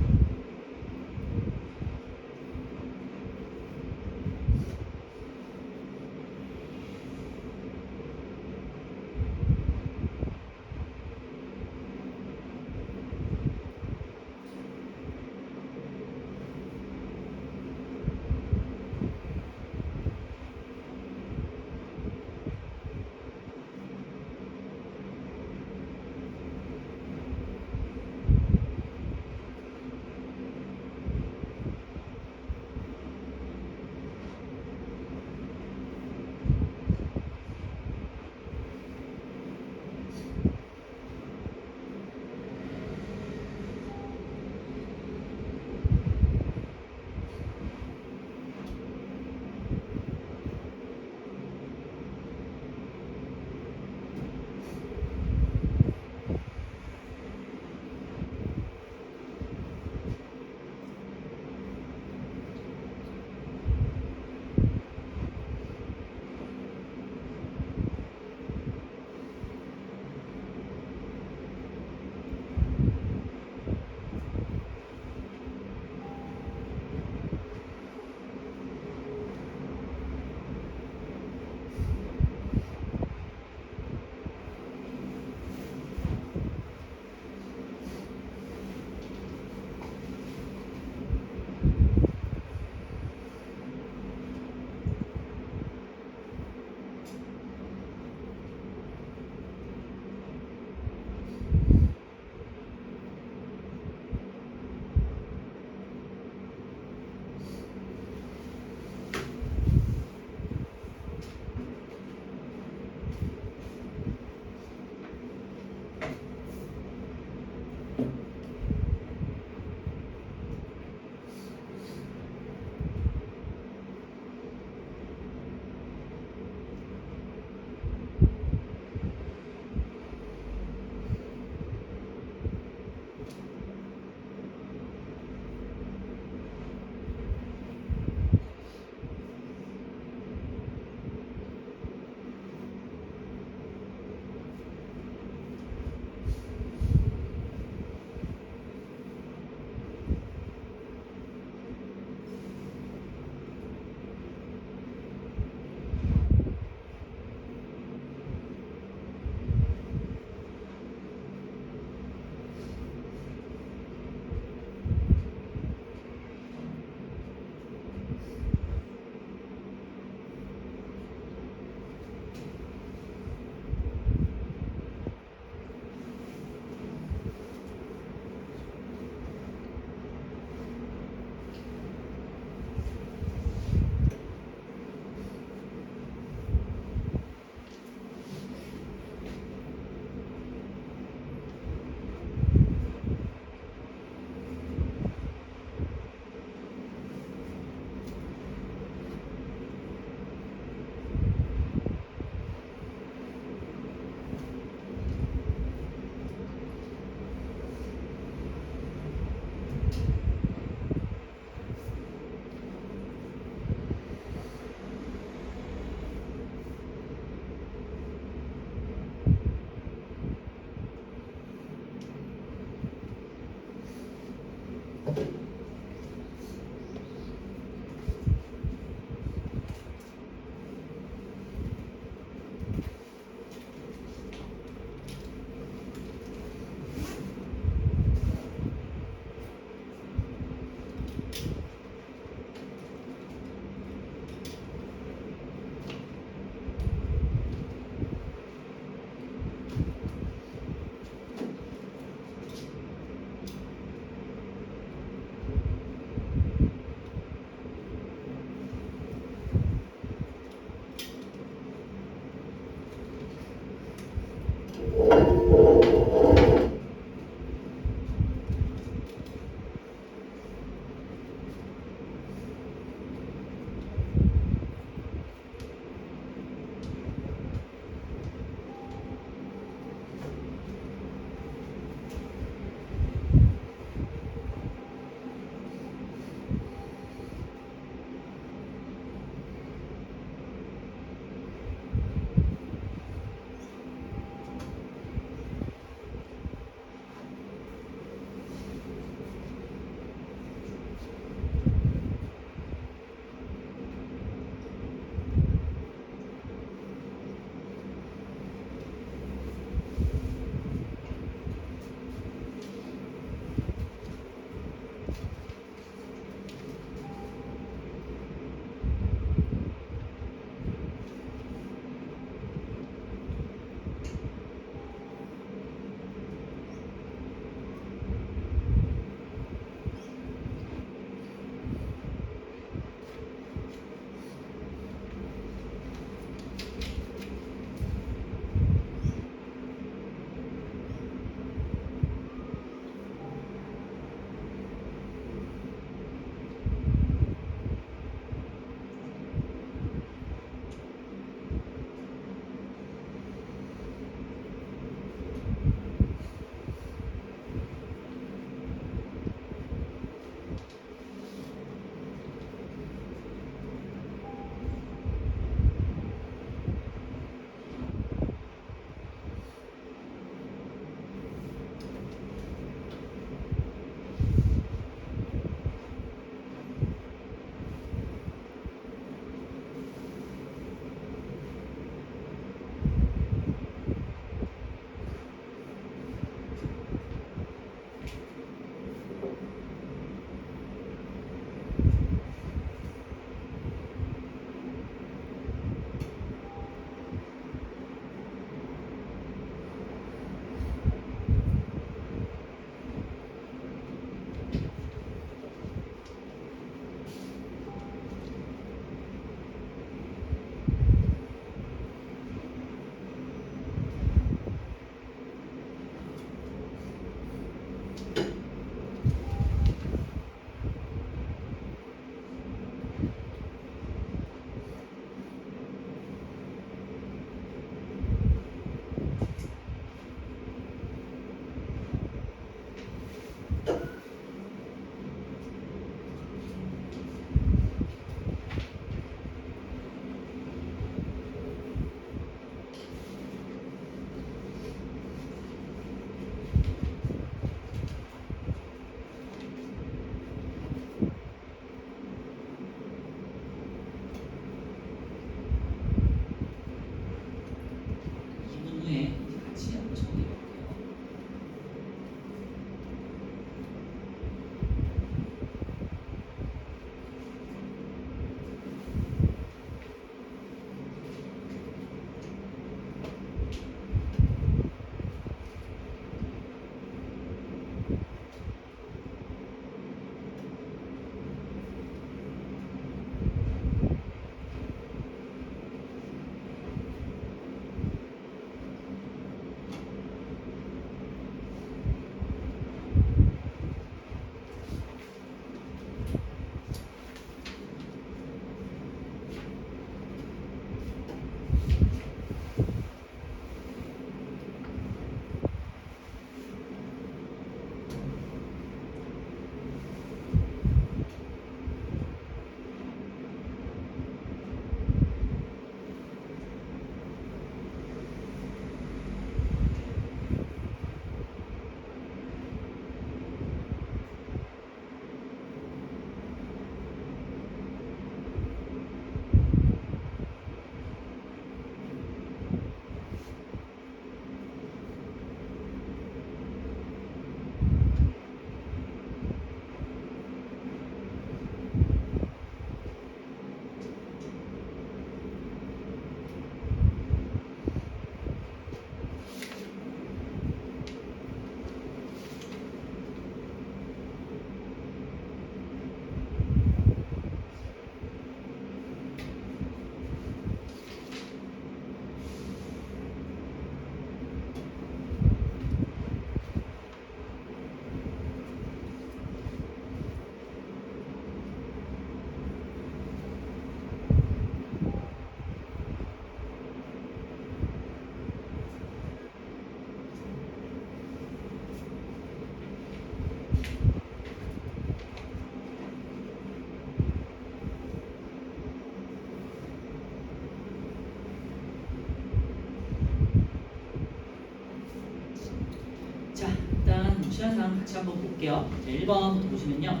현상 같이 한번 볼게요. 자, 1번부터 보시면요.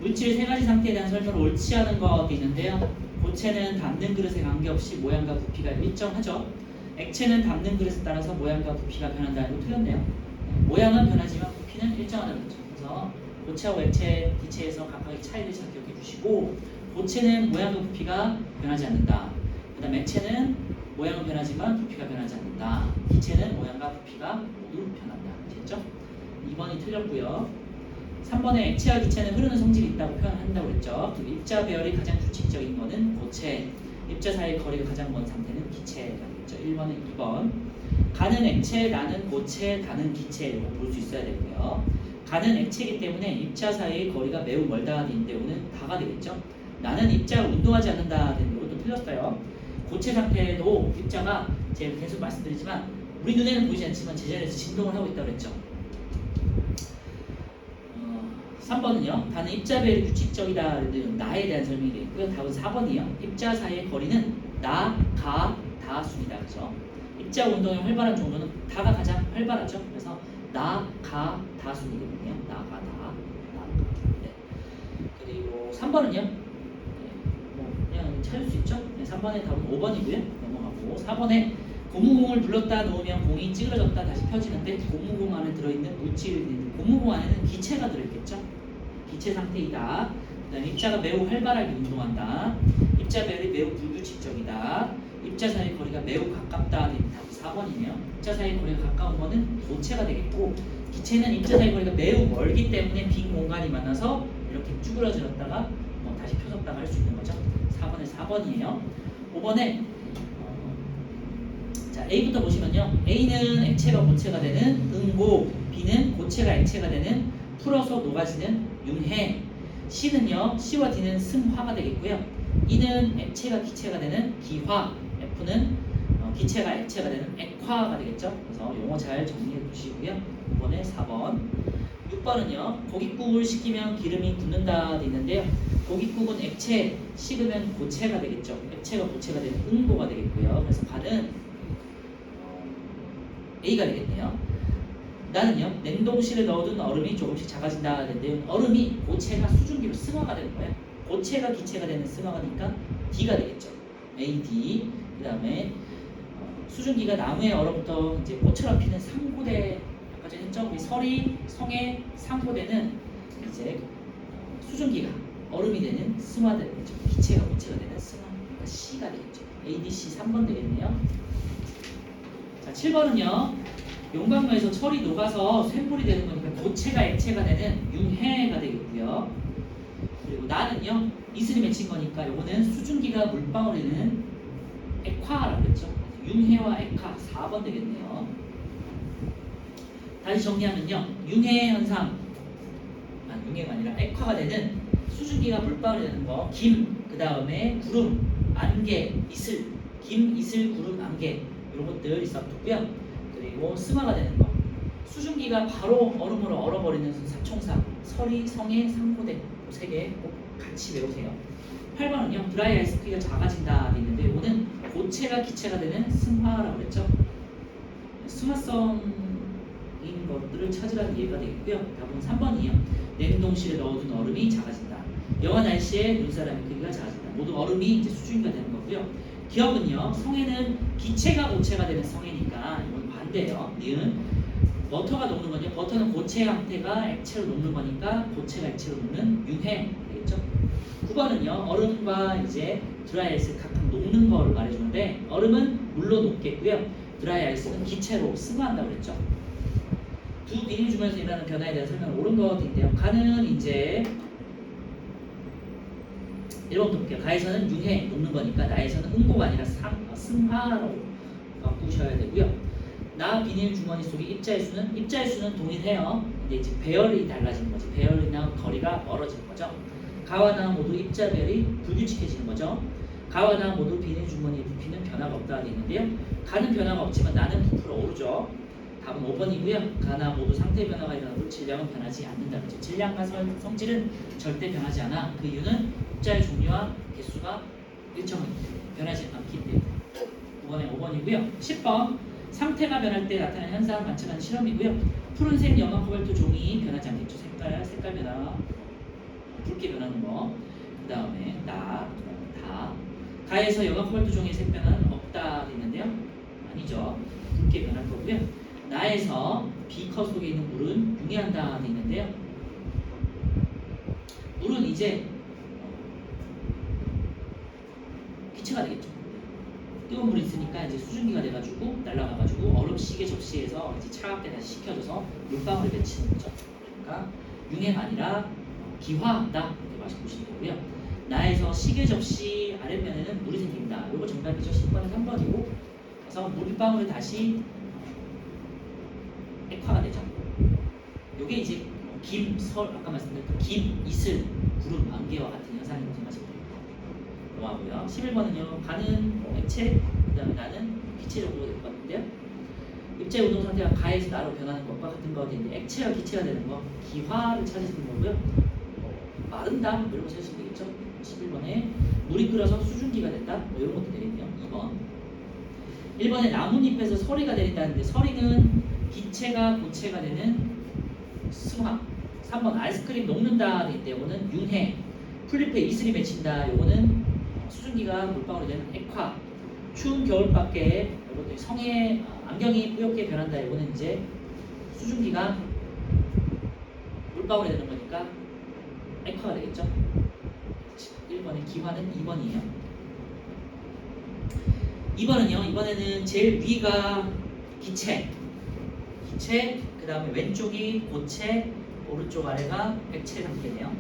물질 세 가지 상태에 대한 설명을 옳지 않은 것이 있는데요. 고체는 담는 그릇에 관계없이 모양과 부피가 일정하죠. 액체는 담는 그릇에 따라서 모양과 부피가 변한다는 거 틀렸네요. 모양은 변하지만 부피는 일정하다는 거죠. 그래서 고체하고 액체, 기체에서 각각의 차이를 잘 기억해 주시고, 고체는 모양과 부피가 변하지 않는다. 그 다음 액체는 모양은 변하지만 부피가 변하지 않는다. 기체는 모양과 부피가 모두 변한다. 아시겠죠? 2번이 틀렸고요. 3번에 액체와 기체는 흐르는 성질이 있다고 표현한다고 그랬죠. 그리고 입자 배열이 가장 규칙적인 거는 고체, 입자 사이의 거리가 가장 먼 상태는 기체라고 했죠. 1번은 2번. 가는 액체, 나는 고체, 다는 기체 이거 볼 수 있어야 되고요. 가는 액체이기 때문에 입자 사이의 거리가 매우 멀다 되는데 오는 다가 되겠죠. 나는 입자가 운동하지 않는다 되는 이것도 틀렸어요. 고체 상태에도 입자가 제가 계속 말씀드리지만 우리 눈에는 보이지 않지만 제자리에서 진동을 하고 있다고 그랬죠. 3번은요. 다는 입자 배열이 규칙적이다. 나에 대한 설명이 되어 있고요. 답은 4번이요. 입자 사이의 거리는 나, 가, 다 순이다. 그죠? 입자 운동의 활발한 정도는 다가 가장 활발하죠. 그래서 나, 가, 다 순이거든요. 나, 가, 다, 나, 가. 네. 그리고 3번은요. 그냥 찾을 수 있죠. 네, 3번의 답은 5번이고요. 넘어가고 4번에 고무공을 눌렀다 놓으면 공이 찌그러졌다 다시 펴지는데 고무공 안에 들어있는 물질이 있는데 고무공 안에는 기체가 들어있겠죠. 기체 상태이다. 그다음에 입자가 매우 활발하게 운동한다. 입자 배열이 매우 불규칙적이다. 입자 사이 거리가 매우 가깝다. 답이 4번이네요. 입자 사이 거리가 가까운 거는 고체가 되겠고, 기체는 입자 사이 거리가 매우 멀기 때문에 빈 공간이 많아서 이렇게 쭈그러졌다가 다시 펴졌다가 할 수 있는 거죠. 4번에 4번이에요. 5번에 자, A부터 보시면요. A는 액체가 고체가 되는 응고, B는 고체가 액체가 되는 풀어서 녹아지는 융해, C는요. C와 D는 승화가 되겠고요. E는 액체가 기체가 되는 기화, F는 기체가 액체가 되는 액화가 되겠죠. 그래서 용어 잘 정리해 두시고요. 5번에 4번. 6번은요. 고깃국을 식히면 기름이 굳는다 돼 있는데요. 고깃국은 액체, 식으면 고체가 되겠죠. 액체가 고체가 되는 응고가 되겠고요. 그래서 반은 A가 되겠네요. 나는요. 냉동실에 넣어둔 얼음이 조금씩 작아진다 하는데요. 얼음이 고체가 수증기로 승화가 되는 거예요. 고체가 기체가 되는 승화가니까 D가 되겠죠. A, D. 그 다음에 수증기가 나무의 얼음부터 이제 꽃처럼 피는 상고대, 아까 전에 했죠. 우리 설이, 성의 상고대는 이제 수증기가 얼음이 되는 승화되는 거죠. 기체가 고체가 되는 승화. 그러니까 C가 되겠죠. A, D, C 3번 되겠네요. 자, 7번은요. 용광로에서 철이 녹아서 쇳물이 되는 거니까 고체가 액체가 되는 융해가 되겠고요. 그리고 나는요. 이슬이 맺힌 거니까 요거는 수증기가 물방울이 되는 액화라고 했죠. 융해와 액화 4번 되겠네요. 다시 정리하면요. 융해 현상, 융해가 아니라 액화가 되는 수증기가 물방울이 되는 거, 김, 그 다음에 구름, 안개, 이슬, 김, 이슬, 구름, 안개 이런 것들 있었고요. 그리고 승화가 되는 거, 수증기가 바로 얼음으로 얼어버리는 사총사, 설이, 성의, 상고대 세 개 꼭 같이 외우세요. 8번은요. 드라이 아이스 크기가 작아진다 돼 있는데 이거는 고체가 기체가 되는 승화라고 그랬죠. 승화성인 것들을 찾으라는 예가 되겠고요. 답은 3번이에요. 냉동실에 넣어둔 얼음이 작아진다. 영하 날씨에 눈사람의 크기가 작아진다. 모두 얼음이 이제 수증기가 되는 거고요. 기억은요. 성에는 기체가 고체가 되는 성이니까 이건 반대예요. 니은 버터가 녹는 거죠. 버터는 고체 형태가 액체로 녹는 거니까 고체가 액체로 녹는 융해 되겠죠. 9번은요. 얼음과 이제 드라이 아이스 각각 녹는 거를 말해주는데 얼음은 물로 녹겠고요. 드라이 아이스는 기체로 승화한다고 그랬죠. 두 비닐 주변에서 일어나는 변화에 대한 설명을 옳은 것 같은데요. 가는 이제 1번부터 볼게요. 가에서는 융해 녹는 거니까 나에서는 응고가 아니라 승화라고 바꾸셔야 되고요. 나 비닐 주머니 속에 입자의 수는 동일해요. 근데 이제 배열이 달라지는 거죠. 배열이나 거리가 멀어지는 거죠. 가와 나 모두 입자 배열이 불규칙해지는 거죠. 가와 나 모두 비닐 주머니의 부피는 변화가 없다 되어 있는데요. 가는 변화가 없지만 나는 부풀어 오르죠. 답은 5번이고요. 가나 모두 상태 변화가 일어나도 질량은 변하지 않는다. 그렇죠? 질량과 성질은 절대 변하지 않아. 그 이유는 입자의 종류와 개수가 일정하기 때문에 변하지 않기 때문에. 5번에 5번이고요. 10번 상태가 변할 때 나타나는 현상을 관측하는 실험이고요. 푸른색 염화 코발트 종이 변하지 않겠죠. 색깔 변화, 붉게 변하는 거. 그 다음에 다. 가에서 염화 코발트 종이의 색 변화는 없다 돼 있는데요. 아니죠. 붉게 변할 거고요. 나에서 비커 속에 있는 물은 융해한다 돼 있는데요. 물은 이제 기체가 되겠죠. 뜨거운 물이 있으니까 이제 수증기가 돼가지고 날아가가지고 얼음 시계 접시에서 이제 차갑게 다시 식혀져서 물방울을 맺히는 거죠. 그러니까 융해가 아니라 기화한다 이렇게 말씀 보시면 되고요. 나에서 시계 접시 아랫면에는 물이 생긴다. 이거 정답이죠. 10번에 3번이고 그래서 물방울이 다시 액화가 되죠. 이게 이제 아까 말씀드렸던 김, 이슬, 구름, 안개와 같은 현상이라고 생각하시면 됩니다. 넘어가고요. 11번은요. 가는 액체, 그 다음에 나는 기체적으로 될 것 같은데요. 입자의 운동 상태가 가에서 나로 변하는 것과 같은 것인데 액체가 기체가 되는 거, 기화를 찾으시는 거고요. 마른다, 이런 거 찾으시면 되겠죠. 11번에 물이 끓어서 수증기가 된다, 뭐 이런 것도 되겠네요. 2번. 1번에 나뭇잎에서 서리가 내린다는데 서리는 기체가 고체가 되는 승화. 3번 아이스크림 녹는다 될 때 요거는 융해. 풀잎에 이슬이 맺힌다 요거는 수증기가 물방울이 되는 액화. 추운 겨울밖에 요것도 성에 안경이 뿌옇게 변한다 요거는 이제 수증기가 물방울이 되는 거니까 액화가 되겠죠. 1번의 기화는 2번이에요. 2번은요. 이번에는 제일 위가 기체, 그 다음에 왼쪽이 고체, 오른쪽 아래가 액체 상태네요.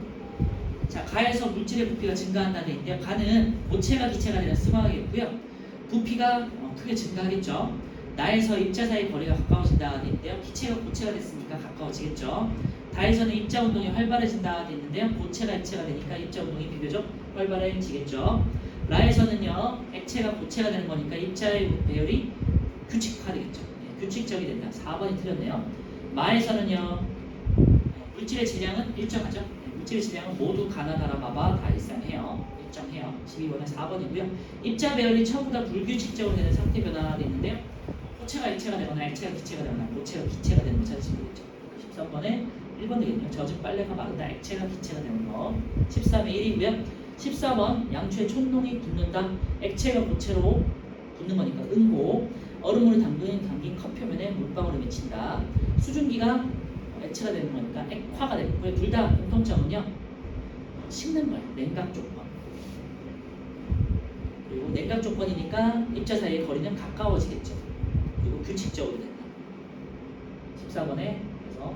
자, 가에서 물질의 부피가 증가한다는 얘기인데요. 가는 고체가 기체가 되는 승화하겠고요. 부피가 크게 증가하겠죠. 나에서 입자 사이 거리가 가까워진다는 얘기인데요. 기체가 고체가 됐으니까 가까워지겠죠. 다에서는 입자 운동이 활발해진다는 얘기인데요. 고체가 액체가 되니까 입자 운동이 비교적 활발해지겠죠. 라에서는요. 액체가 고체가 되는 거니까 입자의 배열이 규칙화되겠죠. 규칙적이 된다. 4번이 틀렸네요. 마에서는요. 물질의 질량은 일정하죠. 물질의 질량은 모두 가나다라 바바 다 일상해요. 일정해요. 12번에 4번이고요. 입자 배열이 처음보다 불규칙적으로 되는 상태 변화가 있는데요. 고체가 액체가 되거나 액체가 기체가 되거나 고체가 기체가 되는 거 찾으시면 되겠죠. 13번에 1번 되겠네요. 젖은 빨래가 마른다. 액체가 기체가 되는 거. 13에 1이고요. 14번 양초에 촛농이 붙는다. 액체가 고체로 붙는 거니까 응고. 얼음물이 담긴 컵 표면에 물방울이 맺힌다. 수증기가 액체가 되는 거니까 액화가 되고요. 둘 다 공통점은요. 식는 거예요. 냉각 조건. 그리고 냉각 조건이니까 입자 사이의 거리는 가까워지겠죠. 그리고 규칙적으로 된다. 14번에 그래서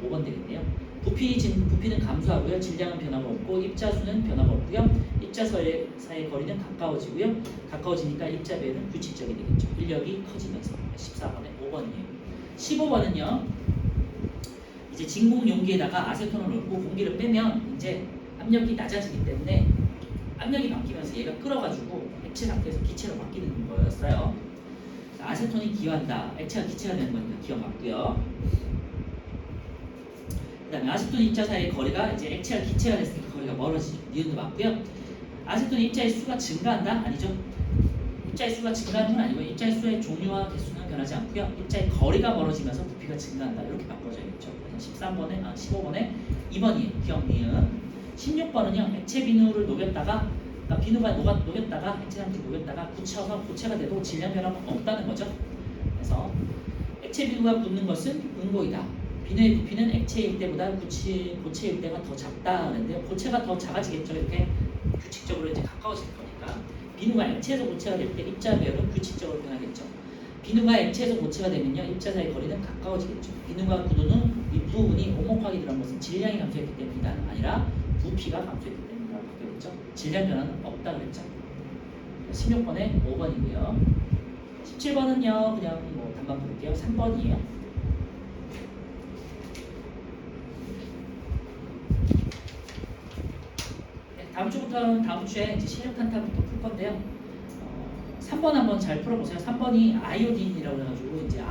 5번 되겠네요. 부피는 감소하고요. 질량은 변화가 없고 입자 수는 변화가 없고요. 입자 사이의 거리는 가까워지고요. 가까워지니까 입자 배열은 규칙적이 되겠죠. 인력이 커지면서 14번에 5번이에요. 15번은요. 이제 진공 용기에다가 아세톤을 넣고 공기를 빼면 이제 압력이 낮아지기 때문에 압력이 바뀌면서 얘가 끓어가지고 액체 상태에서 기체로 바뀌는 거였어요. 아세톤이 기화한다. 액체가 기체가 되는 거니까 기화 맞고요. 그 다음에 아세톤 입자 사이의 거리가 이제 액체가 기체가 됐으니까 거리가 멀어지죠. 니은도 맞고요. 아세톤 입자의 수가 증가한다? 아니죠. 입자의 수가 증가하는 건 아니고 입자의 수의 종류와 개수는 변하지 않고요. 입자의 거리가 멀어지면서 부피가 증가한다. 이렇게 바꿔줘야겠죠. 15번에 2번이에요. 기억 니은. 16번은요. 액체 비누를 녹였다가 그러니까 비누가 녹였다가 액체 상태로 녹였다가 굳혀서 고체가 돼도 질량 변화가 없다는 거죠. 그래서 액체 비누가 붙는 것은 응고이다. 비누의 부피는 액체일 때보다 고체일 때가 더 작다 하는데요. 고체가 더 작아지겠죠. 이렇게 규칙적으로 이제 가까워질 거니까. 비누가 액체에서 고체가 될 때 입자 배열은 규칙적으로 변하겠죠. 비누가 액체에서 고체가 되면요. 입자 사이 거리는 가까워지겠죠. 비누가 굳는 윗부분이 오목하게 들어간 것은 질량이 감소했기 때문이다. 아니라 부피가 감소했기 때문이다. 바뀌었죠. 질량 변화는 없다 그랬죠. 16번에 5번이고요. 17번은요. 그냥 뭐 단방 볼게요. 3번이에요. 다음 주에 이제 실력 탄탄부터 풀 건데요. 3번 한번 잘 풀어보세요. 3번이 아이오딘이라고 해가지고 이제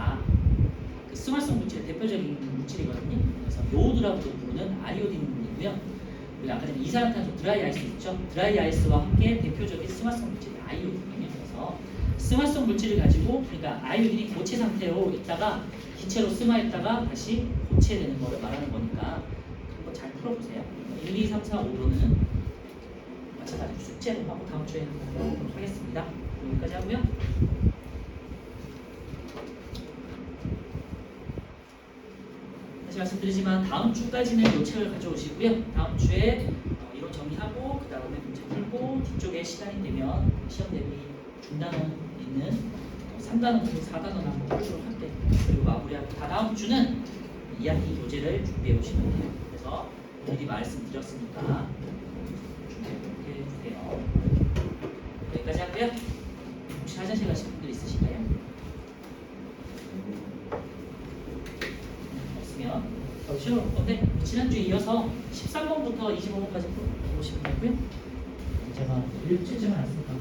그 승활성 물질의 대표적인 물질이거든요. 그래서 요오드라고도 부르는 아이오딘이고요. 우리 아까 전에 이산화탄소 드라이 아이스 있죠. 드라이 아이스와 함께 대표적인 승활성 물질이 아이오딘이에요. 그래서 스마성 물질을 가지고 그러니까 아이오딘이 고체 상태로 있다가 기체로 스마했다가 다시 고체되는 거를 말하는 거니까 한번 잘 풀어보세요. 1, 2, 3, 4, 5로는 마찬가지로 숙제로 하고 다음 주에 하도록 하겠습니다. 여기까지 하고요. 다시 말씀드리지만 다음 주까지는 이 책을 가져오시고요. 다음 주에 이론 정리하고 그 다음에 문제 풀고 뒤쪽에 시간이 되면 시험 대비 중단원 있는 3단원 그리고 4단원 한번 풀도록 할게요. 그리고 마무리하고 다다음 주는 2학기 교재를 준비해 오시면 돼요. 그래서 미리 말씀드렸으니까 준비해 주세요. 여기까지 하고요. 혹시 화장실 가실 분들 있으신가요? 없으면 바로 시험을 볼 건데 지난주에 이어서 13번부터 25번까지 보시면 되고요. 제가 일주일만 안 쓰니까